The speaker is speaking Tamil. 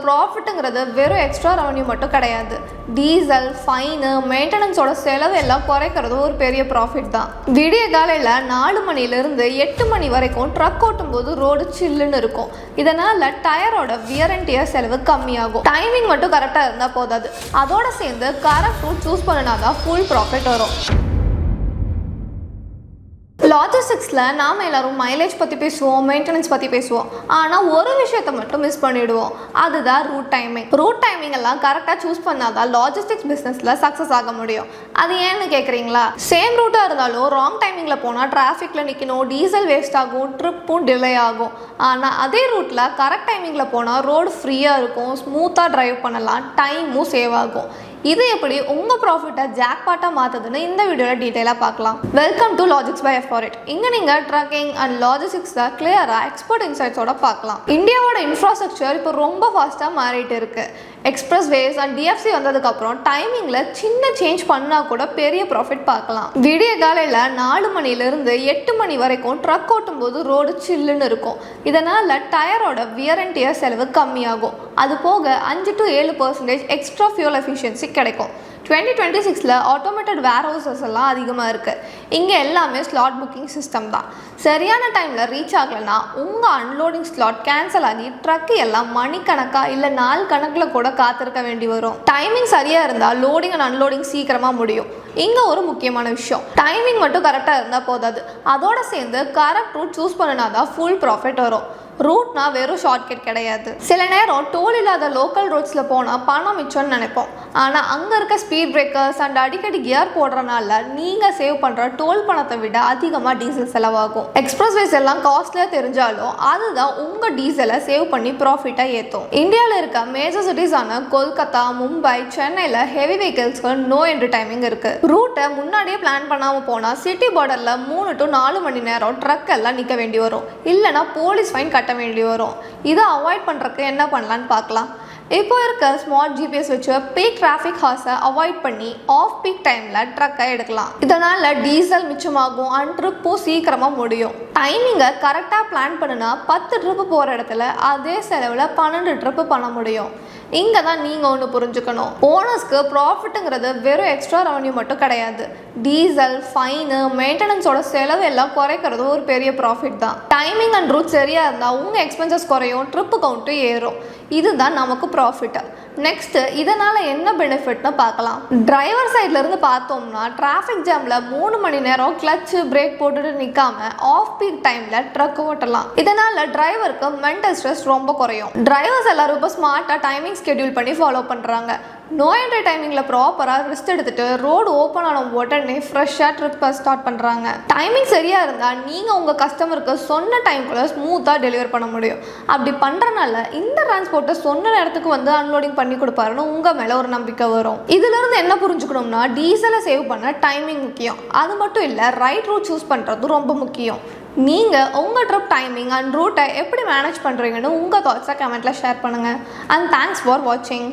ப்ராஃபிட்டுங்கிறது வெறும் எக்ஸ்ட்ரா ரெவன்யூ மட்டும் கிடையாது. டீசல், ஃபைனு, மெயின்டெனன்ஸோட செலவு எல்லாம் குறைக்கிறது ஒரு பெரிய ப்ராஃபிட் தான். விடிய காலையில் 4 மணிலேருந்து 8 மணி வரைக்கும் ட்ரக் ஓட்டும் போது ரோடு சில்லுன்னு இருக்கும். இதனால் டயரோட வியர் அண்ட் டியர் செலவு கம்மியாகும். டைமிங் மட்டும் கரெக்டாக இருந்தால் போதாது, அதோட சேர்ந்து கரெக்ட் ரூட் சூஸ் பண்ணினா தான் ஃபுல் ப்ராஃபிட் வரும். லாஜிஸ்டிக்ஸில் நாம் எல்லோரும் மைலேஜ் பற்றி பேசுவோம், மெயின்டெனன்ஸ் பற்றி பேசுவோம். ஆனால் ஒரு விஷயத்தை மட்டும் மிஸ் பண்ணிவிடுவோம், அதுதான் ரூட் டைமிங். ரூட் டைமிங் எல்லாம் கரெக்டாக சூஸ் பண்ணால் தான் லாஜிஸ்டிக்ஸ் பிஸ்னஸில் சக்ஸஸ் ஆக முடியும். அது ஏன்னு கேட்குறீங்களா? சேம் ரூட்டாக இருந்தாலும் ராங் டைமிங்கில் போனால் டிராஃபிக்கில் நிற்கணும், டீசல் வேஸ்ட் ஆகும், ட்ரிப்பும் டிலே ஆகும். ஆனால் அதே ரூட்டில் கரெக்ட் டைமிங்கில் போனால் ரோடு ஃப்ரீயாக இருக்கும், ஸ்மூத்தாக ட்ரைவ் பண்ணலாம், டைமும் சேவ் ஆகும். இது எப்படி உங்கள் ப்ராஃபிட்டை ஜாக்பாட்டாக மாற்றுதுன்னு இந்த வீடியோவில் டீட்டெயிலாக பார்க்கலாம். வெல்கம் டு லாஜிக்ஸ் பை எஃப்ஆர்இட். இங்கே நீங்கள் ட்ரக்கிங் அண்ட் லாஜிஸ்டிக்ஸை கிளியராக எக்ஸ்பர்ட் இன்சைட்ஸோட பார்க்கலாம். இந்தியாவோட இன்ஃப்ராஸ்ட்ரக்சர் இப்போ ரொம்ப ஃபாஸ்ட்டாக மாறிட்டு இருக்குது. எக்ஸ்பிரஸ்வேஸ் அண்ட் டிஎஃப்சி வந்ததுக்கப்புறம் டைமிங்கில் சின்ன சேஞ்ச் பண்ணால் கூட பெரிய ப்ராஃபிட் பார்க்கலாம். விடிய காலையில் 4 மணிலேருந்து 8 மணி வரைக்கும் ட்ரக் ஓட்டும் போது ரோடு சில்லுன்னு இருக்கும். இதனால் டயரோட வியர் அண்ட் டியர் செலவு கம்மியாகும். அது போக 5 to 7% எக்ஸ்ட்ரா ஃபியூல் எஃபிஷியன்சி கிடைக்கும். 2026 ஆட்டோமேட்டட் வேர் ஹவுசஸ் எல்லாம் அதிகமாக இருக்குது. இங்கே எல்லாமே ஸ்லாட் புக்கிங் சிஸ்டம் தான். சரியான டைமில் ரீச் ஆகலைன்னா உங்கள் அன்லோடிங் ஸ்லாட் கேன்சல் ஆகி ட்ரக்கு எல்லாம் மணிக்கணக்காக இல்லை நாள் கணக்கில் கூட காத்திருக்க வேண்டி வரும். டைமிங் சரியாக இருந்தால் லோடிங் அண்ட் அன்லோடிங் சீக்கிரமாக முடியும். இங்கே ஒரு முக்கியமான விஷயம், டைமிங் மட்டும் கரெக்டாக இருந்தால் போதாது, அதோட சேர்ந்து கரெக்ட் ரூட் சூஸ் பண்ணினா தான் ஃபுல் ப்ராஃபிட் வரும். ரூட்னா வெறும் ஷார்ட்கட் கிடையாது. சில நேரம் டோல் இல்லாத லோக்கல் ரோட்ஸில் போனால் பணம் மிச்சம்னு நினைப்போம். ஆனால் அங்கே இருக்க ஸ்பீட் பிரேக்கர்ஸ் அண்ட் அடிக்கடி கியர் போடுறனால நீங்கள் சேவ் பண்ணுற டோல் பணத்தை விட அதிகமாக டீசல் செலவாகும். எக்ஸ்பிரஸ்வேஸ் எல்லாம் காஸ்ட்லியாக தெரிஞ்சாலும் அதுதான் உங்கள் டீசலை சேவ் பண்ணி ப்ராஃபிட்டாக ஏற்றும். இந்தியாவில் இருக்க மேஜர் சிட்டிஸான கொல்கத்தா, மும்பை, சென்னையில் ஹெவி வெஹிக்கிள்ஸ்க்கு நோ என்ட்ரி டைமிங் இருக்குது. ரூட்டை முன்னாடியே பிளான் பண்ணாமல் போனால் சிட்டி பார்டரில் 3 to 4 மணி நேரம் ட்ரக் எல்லாம் நிற்க வேண்டி வரும், இல்லைனா போலீஸ் ஃபைன் கட்ட வேண்டி வரும். இதை அவாய்ட் பண்ணுறதுக்கு என்ன பண்ணலான்னு பார்க்கலாம். இப்போ இருக்க ஸ்மார்ட் ஜிபிஎஸ் வச்சு பீக் டிராஃபிக் ஹார்ஸை அவாய்ட் பண்ணி ஆஃப் பீக் டைமில் ட்ரக்கை எடுக்கலாம். இதனால் டீசல் மிச்சமாகும் அண்ட் ட்ரிப்பும் சீக்கிரமாக முடியும். டைமிங்கை கரெக்டாக பிளான் பண்ணுனா 10 ட்ரிப்பு போகிற இடத்துல அதே செலவில் 12 ட்ரிப்பு பண்ண முடியும். இங்கே தான் நீங்கள் ஒன்று புரிஞ்சுக்கணும், ஓனர்ஸ்க்கு ப்ராஃபிட்டுங்கிறது வெறும் எக்ஸ்ட்ரா ரெவன்யூ மட்டும் கிடையாது. டீசல், ஃபைனு, மெயின்டெனன்ஸோட செலவு எல்லாம் குறைக்கிறது ஒரு பெரிய ப்ராஃபிட் தான். டைமிங் அண்ட் ரூட் சரியாக இருந்தால் உங்கள் எக்ஸ்பென்சஸ் குறையும், ட்ரிப்பு கவுண்ட்டும் ஏறும். இதுதான் நமக்கு ப்ராஃபிட்டு. நெக்ஸ்ட்டு இதனால் என்ன பெனிஃபிட்னு பார்க்கலாம். டிரைவர் சைட்லேருந்து பார்த்தோம்னா டிராஃபிக் ஜாமில் 3 மணி நேரம் கிளச்சு பிரேக் போட்டுட்டு நிற்காம ஆஃப் பீக் டைமில் ட்ரக் ஓட்டலாம். இதனால் டிரைவருக்கு மென்டல் ஸ்ட்ரெஸ் ரொம்ப குறையும். டிரைவர்ஸ் எல்லாரும் இப்போ ஸ்மார்ட்டாக டைமிங் ஸ்கெடியூல் பண்ணி ஃபாலோ பண்ணுறாங்க. நோ என்ட்ரி டைமிங்கில் ப்ராப்பராக ரெஸ்ட் எடுத்துகிட்டு ரோடு ஓப்பன் ஆன உடனே ஃப்ரெஷ்ஷாக ட்ரிப்பை ஸ்டார்ட் பண்ணுறாங்க. டைமிங் சரியாக இருந்தால் நீங்கள் உங்கள் கஸ்டமருக்கு சொன்ன டைம்குள்ளே ஸ்மூத்தாக டெலிவர் பண்ண முடியும். அப்படி பண்ணுறனால இந்த டிரான்ஸ்போர்ட்டை சொன்ன நேரத்துக்கு வந்து அன்லோடிங் பண்ணி கொடுப்பாருன்னு உங்கள் மேலே ஒரு நம்பிக்கை வரும். இதிலிருந்து என்ன புரிஞ்சுக்கணும்னா டீசலை சேவ் பண்ண டைமிங் முக்கியம், அது மட்டும் இல்லை ரைட் ரூட் சூஸ் பண்ணுறது ரொம்ப முக்கியம். நீங்கள் உங்கள் ட்ரிப் டைமிங் அண்ட் ரூட்டை எப்படி மேனேஜ் பண்ணுறீங்கன்னு உங்கள் தாட்ஸை கமெண்ட்டில் ஷேர் பண்ணுங்கள். அண்ட் தேங்க்ஸ் ஃபார் வாட்சிங்.